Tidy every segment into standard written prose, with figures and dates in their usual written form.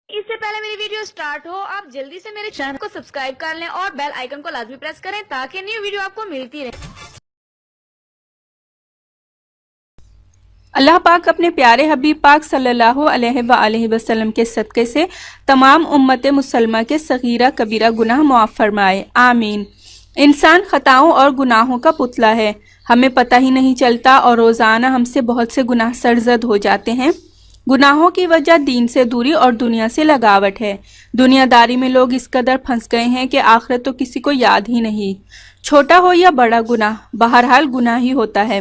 اس سے پہلے میری ویڈیو سٹارٹ ہو آپ جلدی سے میرے چینل کو سبسکرائب کر لیں اور بیل آئیکن کو لازمی پریس کریں تاکہ نیو ویڈیو آپ کو ملتی رہے۔ اللہ پاک اپنے پیارے حبیب پاک صلی اللہ علیہ وآلہ وسلم کے صدقے سے تمام امت مسلمہ کے صغیرہ کبیرہ گناہ معاف فرمائے، آمین۔ انسان خطاؤں اور گناہوں کا پتلا ہے، ہمیں پتہ ہی نہیں چلتا اور روزانہ ہم سے بہت سے گناہ سرزد ہو جاتے ہیں۔ گناہوں کی وجہ دین سے دوری اور دنیا سے لگاوٹ ہے۔ دنیا داری میں لوگ اس قدر پھنس گئے ہیں کہ آخرت تو کسی کو یاد ہی نہیں۔ چھوٹا ہو یا بڑا گناہ، بہرحال گناہ ہی ہوتا ہے۔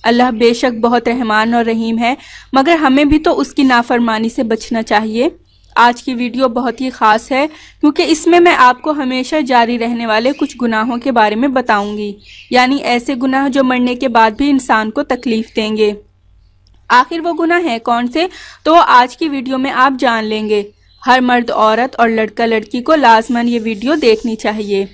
اللہ بے شک بہت رحمان اور رحیم ہے، مگر ہمیں بھی تو اس کی نافرمانی سے بچنا چاہیے۔ آج کی ویڈیو بہت ہی خاص ہے کیونکہ اس میں آپ کو ہمیشہ جاری رہنے والے کچھ گناہوں کے بارے میں بتاؤں گی، یعنی ایسے گناہ جو مرنے کے بعد بھی انسان کو تکلیف دیں گے۔ آخر وہ گناہ ہیں کون سے، تو آج کی ویڈیو میں آپ جان لیں گے۔ ہر مرد عورت اور لڑکا لڑکی کو لازماً یہ ویڈیو دیکھنی چاہیے۔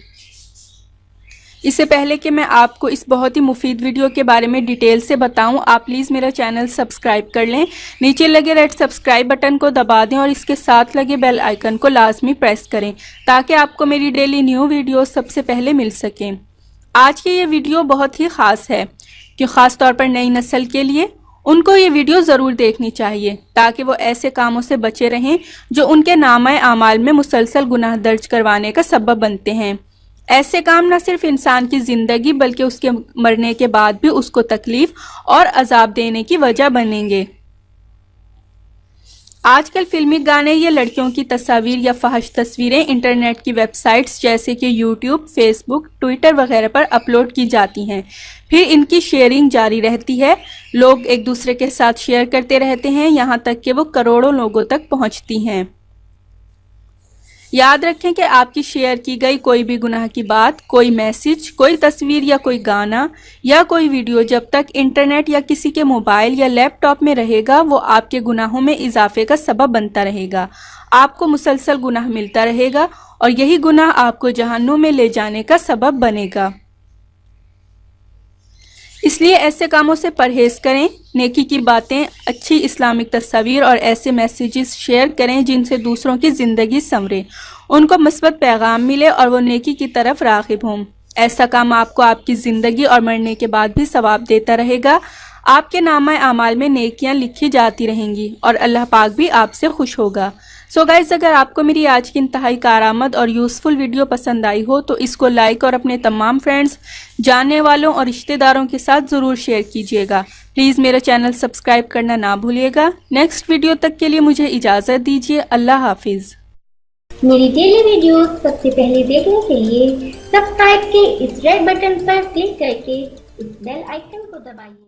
اس سے پہلے کہ میں آپ کو اس بہت ہی مفید ویڈیو کے بارے میں ڈیٹیل سے بتاؤں، آپ پلیز میرا چینل سبسکرائب کر لیں، نیچے لگے ریڈ سبسکرائب بٹن کو دبا دیں اور اس کے ساتھ لگے بیل آئیکن کو لازمی پریس کریں تاکہ آپ کو میری ڈیلی نیو ویڈیو سب سے پہلے مل سکیں۔ آج کی یہ ویڈیو بہت ہی خاص ہے کہ خاص طور پر نئی نسل کے لیے ان کو یہ ویڈیو ضرور دیکھنی چاہیے تاکہ وہ ایسے کاموں سے بچے رہیں جو ان کے نامہ اعمال میں مسلسل گناہ درج کروانے کا سبب بنتے ہیں۔ ایسے کام نہ صرف انسان کی زندگی بلکہ اس کے مرنے کے بعد بھی اس کو تکلیف اور عذاب دینے کی وجہ بنیں گے۔ آج کل فلمی گانے یا لڑکیوں کی تصاویر یا فحش تصویریں انٹرنیٹ کی ویب سائٹس جیسے کہ یوٹیوب، فیس بک، ٹویٹر وغیرہ پر اپلوڈ کی جاتی ہیں، پھر ان کی شیئرنگ جاری رہتی ہے۔ لوگ ایک دوسرے کے ساتھ شیئر کرتے رہتے ہیں یہاں تک کہ وہ کروڑوں لوگوں تک پہنچتی ہیں۔ یاد رکھیں کہ آپ کی شیئر کی گئی کوئی بھی گناہ کی بات، کوئی میسج، کوئی تصویر یا کوئی گانا یا کوئی ویڈیو جب تک انٹرنیٹ یا کسی کے موبائل یا لیپ ٹاپ میں رہے گا وہ آپ کے گناہوں میں اضافے کا سبب بنتا رہے گا۔ آپ کو مسلسل گناہ ملتا رہے گا اور یہی گناہ آپ کو جہنم میں لے جانے کا سبب بنے گا۔ اس لیے ایسے کاموں سے پرہیز کریں، نیکی کی باتیں، اچھی اسلامک تصاویر اور ایسے میسیجز شیئر کریں جن سے دوسروں کی زندگی سنورے، ان کو مثبت پیغام ملے اور وہ نیکی کی طرف راغب ہوں۔ ایسا کام آپ کو آپ کی زندگی اور مرنے کے بعد بھی ثواب دیتا رہے گا۔ آپ کے نامہ اعمال میں نیکیاں لکھی جاتی رہیں گی اور اللہ پاک بھی آپ سے خوش ہوگا۔ سو گائز، اگر آپ کو میری آج کی انتہائی کارآمد اور یوزفل ویڈیو پسند آئی ہو تو اس کو لائک اور اپنے تمام فرینڈز، جاننے والوں اور رشتہ داروں کے ساتھ ضرور شیئر کیجیے گا۔ پلیز میرا چینل سبسکرائب کرنا نہ بھولیے گا۔ نیکسٹ ویڈیو تک کے لیے مجھے اجازت دیجیے۔ اللہ حافظ۔ میری ڈیلی ویڈیوز سب سے پہلے دیکھنے کے لیے سبسکرائب کے اس ریڈ بٹن پر کلک کر کے اس بیل آئیکن کو دبائیے۔